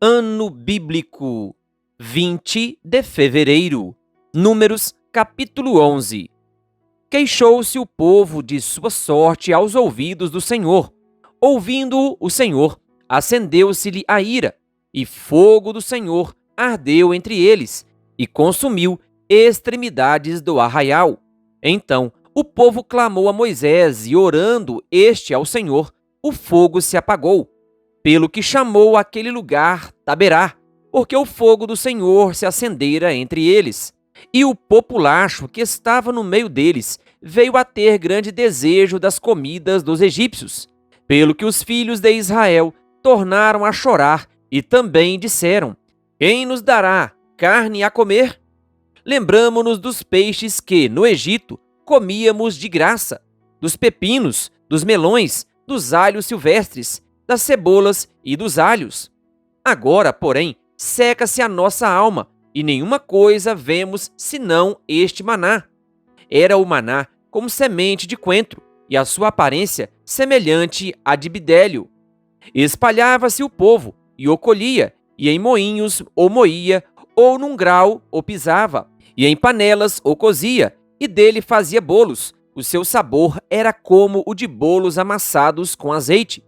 Ano bíblico 20 de fevereiro. Números capítulo 11. Queixou-se o povo de sua sorte aos ouvidos do Senhor. Ouvindo-o o Senhor, acendeu-se-lhe a ira, e fogo do Senhor ardeu entre eles, e consumiu extremidades do arraial. Então o povo clamou a Moisés, e orando este ao Senhor, o fogo se apagou. Pelo que chamou aquele lugar Taberá, porque o fogo do Senhor se acendera entre eles. E o populacho que estava no meio deles veio a ter grande desejo das comidas dos egípcios. Pelo que os filhos de Israel tornaram a chorar e também disseram: Quem nos dará carne a comer? Lembramo-nos dos peixes que, no Egito, comíamos de graça, dos pepinos, dos melões, dos alhos silvestres, das cebolas e dos alhos. Agora, porém, seca-se a nossa alma, e nenhuma coisa vemos senão este maná. Era o maná como semente de coentro, e a sua aparência semelhante à de bidélio. Espalhava-se o povo, e o colhia, e em moinhos o moía, ou num grau o pisava, e em panelas o cozia, e dele fazia bolos. O seu sabor era como o de bolos amassados com azeite.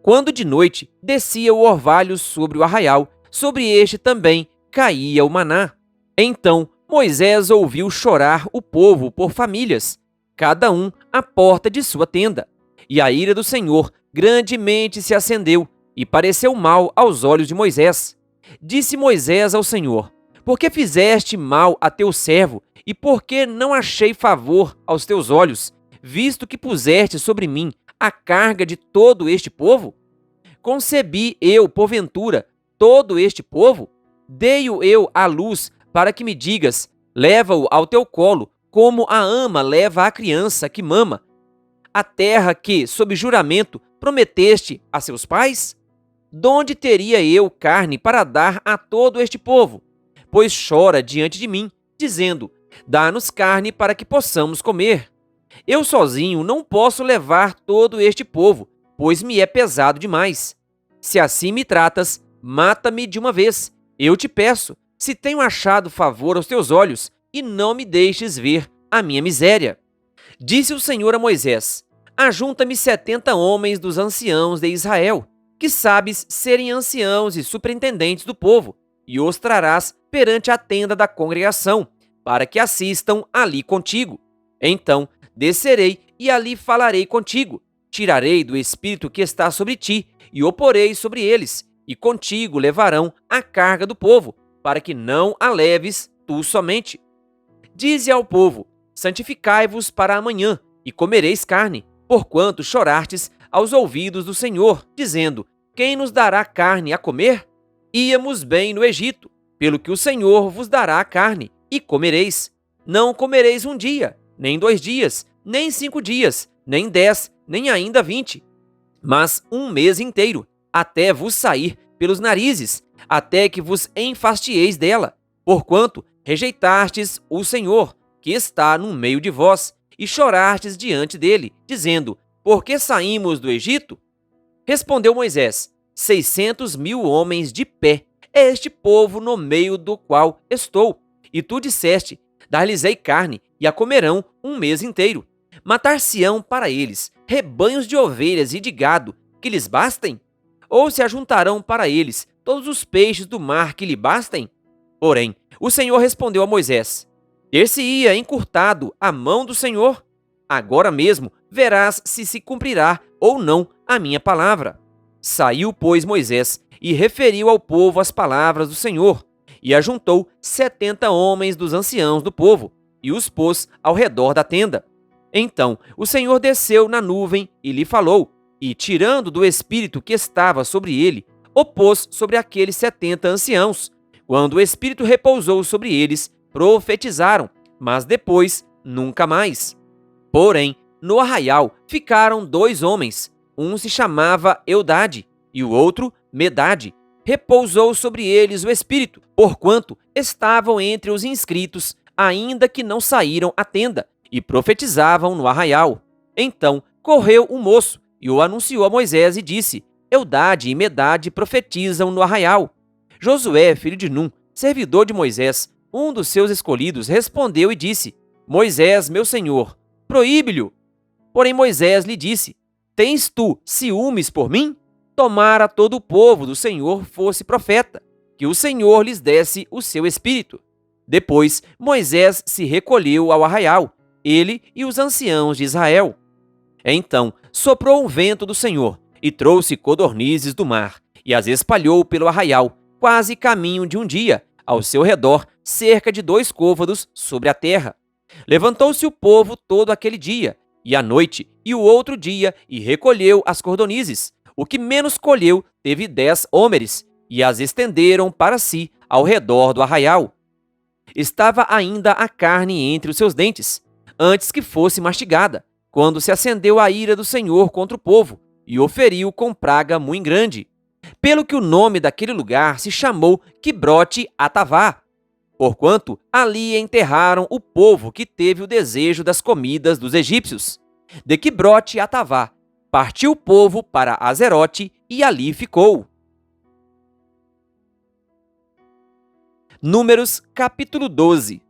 Quando de noite descia o orvalho sobre o arraial, sobre este também caía o maná. Então Moisés ouviu chorar o povo por famílias, cada um à porta de sua tenda. E a ira do Senhor grandemente se acendeu, e pareceu mal aos olhos de Moisés. Disse Moisés ao Senhor: Por que fizeste mal a teu servo, e por que não achei favor aos teus olhos, visto que puseste sobre mim a carga de todo este povo? Concebi eu, porventura, todo este povo? Dei-o eu à luz para que me digas: leva-o ao teu colo, como a ama leva a criança que mama, a terra que, sob juramento, prometeste a seus pais? Donde teria eu carne para dar a todo este povo? Pois chora diante de mim, dizendo: Dá-nos carne para que possamos comer. Eu sozinho não posso levar todo este povo, pois me é pesado demais. Se assim me tratas, mata-me de uma vez. Eu te peço, se tenho achado favor aos teus olhos, e não me deixes ver a minha miséria. Disse o Senhor a Moisés: Ajunta-me 70 homens dos anciãos de Israel, que sabes serem anciãos e superintendentes do povo, e os trarás perante a tenda da congregação, para que assistam ali contigo. Então descerei e ali falarei contigo. Tirarei do espírito que está sobre ti, e o porei sobre eles, e contigo levarão a carga do povo, para que não a leves tu somente. Dize ao povo: Santificai-vos para amanhã, e comereis carne, porquanto chorastes aos ouvidos do Senhor, dizendo: Quem nos dará carne a comer? Íamos bem no Egito, pelo que o Senhor vos dará a carne, e comereis. Não comereis um dia, nem 2 dias, nem 5 dias, nem 10, nem ainda 20, mas um mês inteiro, até vos sair pelos narizes, até que vos enfastieis dela, porquanto rejeitastes o Senhor, que está no meio de vós, e chorastes diante dele, dizendo: Por que saímos do Egito? Respondeu Moisés: 600.000 homens de pé é este povo no meio do qual estou. E tu disseste: Dar-lhes-ei carne, e a comerão um mês inteiro. Matar-se-ão para eles rebanhos de ovelhas e de gado, que lhes bastem? Ou se ajuntarão para eles todos os peixes do mar que lhe bastem? Porém, o Senhor respondeu a Moisés: Ter-se-ia encurtado a mão do Senhor? Agora mesmo verás se cumprirá ou não a minha palavra. Saiu, pois, Moisés e referiu ao povo as palavras do Senhor, e ajuntou 70 homens dos anciãos do povo, e os pôs ao redor da tenda. Então o Senhor desceu na nuvem e lhe falou, e, tirando do espírito que estava sobre ele, o pôs sobre aqueles 70 anciãos. Quando o espírito repousou sobre eles, profetizaram, mas depois nunca mais. Porém, no arraial ficaram 2 homens, um se chamava Eudade e o outro Medade. Repousou sobre eles o espírito, porquanto estavam entre os inscritos, ainda que não saíram à tenda, e profetizavam no arraial. Então correu um moço e o anunciou a Moisés e disse: Eudade e Medade profetizam no arraial. Josué, filho de Num, servidor de Moisés, um dos seus escolhidos, respondeu e disse: Moisés, meu senhor, proíbe-lhe. Porém Moisés lhe disse: Tens tu ciúmes por mim? Tomara todo o povo do Senhor fosse profeta, que o Senhor lhes desse o seu espírito. Depois Moisés se recolheu ao arraial, ele e os anciãos de Israel. Então soprou um vento do Senhor, e trouxe codornizes do mar, e as espalhou pelo arraial, quase caminho de um dia, ao seu redor, cerca de 2 côvados sobre a terra. Levantou-se o povo todo aquele dia, e à noite, e o outro dia, e recolheu as cordonizes. O que menos colheu teve 10 hómeres, e as estenderam para si ao redor do arraial. Estava ainda a carne entre os seus dentes, antes que fosse mastigada, quando se acendeu a ira do Senhor contra o povo, e o feriu com praga muito grande. Pelo que o nome daquele lugar se chamou Quibrote Atavá, porquanto ali enterraram o povo que teve o desejo das comidas dos egípcios. De Quibrote Atavá, partiu o povo para Azerote e ali ficou. Números capítulo 12.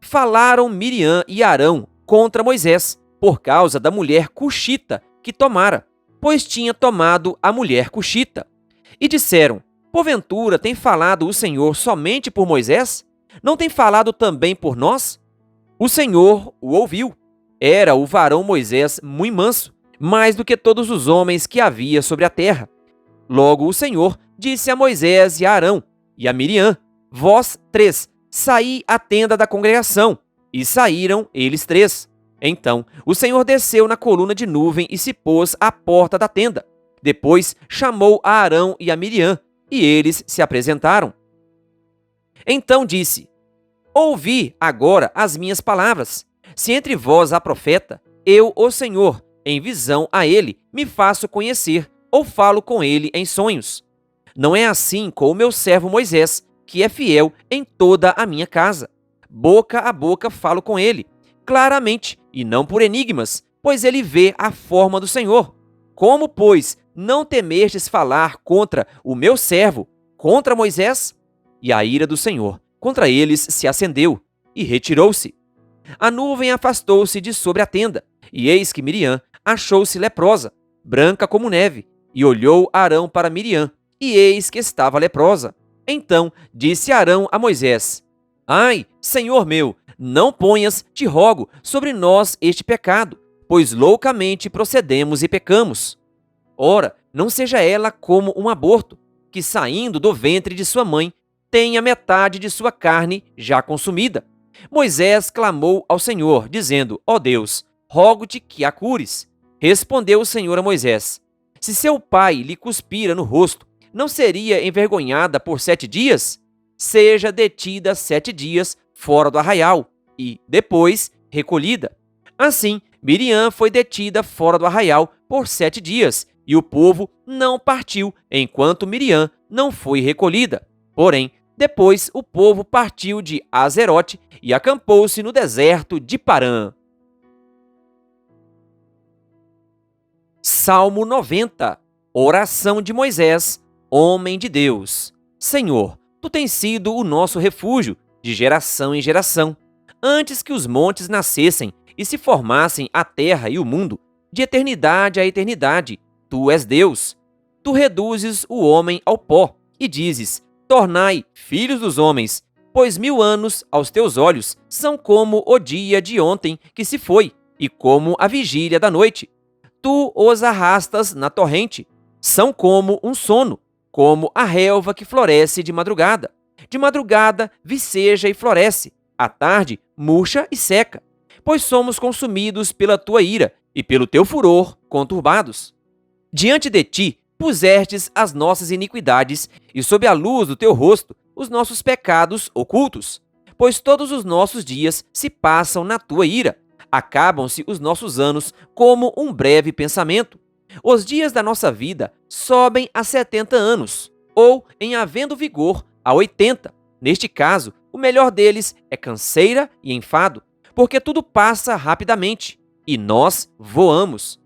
Falaram Miriam e Arão contra Moisés, por causa da mulher cuxita que tomara, pois tinha tomado a mulher cuxita. E disseram: Porventura tem falado o Senhor somente por Moisés? Não tem falado também por nós? O Senhor o ouviu. Era o varão Moisés muito manso, mais do que todos os homens que havia sobre a terra. Logo o Senhor disse a Moisés e a Arão e a Miriam: Vós 3, saí à tenda da congregação. E saíram eles 3. Então o Senhor desceu na coluna de nuvem e se pôs à porta da tenda. Depois chamou a Arão e a Miriam, e eles se apresentaram. Então disse: Ouvi agora as minhas palavras. Se entre vós há profeta, eu, o Senhor, em visão a ele, me faço conhecer, ou falo com ele em sonhos. Não é assim com o meu servo Moisés, que é fiel em toda a minha casa. Boca a boca falo com ele, claramente, e não por enigmas, pois ele vê a forma do Senhor. Como, pois, não temestes falar contra o meu servo, contra Moisés? E a ira do Senhor contra eles se acendeu, e retirou-se. A nuvem afastou-se de sobre a tenda, e eis que Miriam achou-se leprosa, branca como neve, e olhou Arão para Miriam, e eis que estava leprosa. Então disse Arão a Moisés: Ai, Senhor meu, não ponhas, te rogo, sobre nós este pecado, pois loucamente procedemos e pecamos. Ora, não seja ela como um aborto, que saindo do ventre de sua mãe, tenha metade de sua carne já consumida. Moisés clamou ao Senhor, dizendo: Ó Deus, rogo-te que a cures. Respondeu o Senhor a Moisés: Se seu pai lhe cuspira no rosto, não seria envergonhada por 7 dias? Seja detida 7 dias fora do arraial, e, depois, recolhida. Assim, Miriam foi detida fora do arraial por 7 dias, e o povo não partiu enquanto Miriam não foi recolhida. Porém, depois o povo partiu de Azerote e acampou-se no deserto de Parã. Salmo 90. Oração de Moisés, homem de Deus. Senhor, tu tens sido o nosso refúgio, de geração em geração. Antes que os montes nascessem e se formassem a terra e o mundo, de eternidade a eternidade, tu és Deus. Tu reduzes o homem ao pó e dizes: Tornai filhos dos homens, pois 1000 anos aos teus olhos são como o dia de ontem que se foi, e como a vigília da noite. Tu os arrastas na torrente, são como um sono, como a relva que floresce de madrugada. De madrugada viceja e floresce, à tarde murcha e seca, pois somos consumidos pela tua ira e pelo teu furor conturbados. Diante de ti pusestes as nossas iniquidades, e sob a luz do teu rosto os nossos pecados ocultos. Pois todos os nossos dias se passam na tua ira, acabam-se os nossos anos como um breve pensamento. Os dias da nossa vida sobem a 70 anos, ou, em havendo vigor, a 80. Neste caso, o melhor deles é canseira e enfado, porque tudo passa rapidamente, e nós voamos.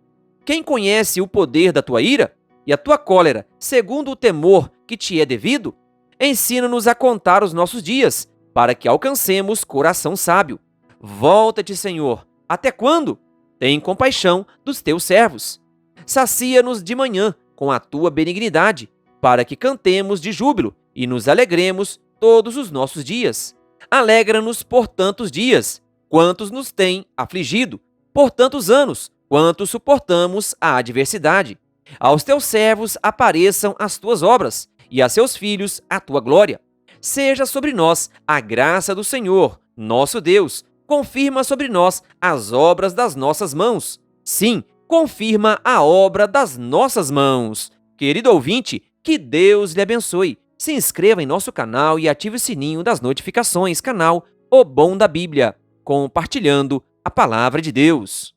Quem conhece o poder da tua ira e a tua cólera, segundo o temor que te é devido? Ensina-nos a contar os nossos dias, para que alcancemos coração sábio. Volta-te, Senhor. Até quando? Tem compaixão dos teus servos. Sacia-nos de manhã com a tua benignidade, para que cantemos de júbilo e nos alegremos todos os nossos dias. Alegra-nos por tantos dias, quantos nos têm afligido, por tantos anos, quanto suportamos a adversidade. Aos teus servos apareçam as tuas obras, e a seus filhos a tua glória. Seja sobre nós a graça do Senhor, nosso Deus. Confirma sobre nós as obras das nossas mãos. Sim, confirma a obra das nossas mãos. Querido ouvinte, que Deus lhe abençoe. Se inscreva em nosso canal e ative o sininho das notificações, canal O Bom da Bíblia, compartilhando a Palavra de Deus.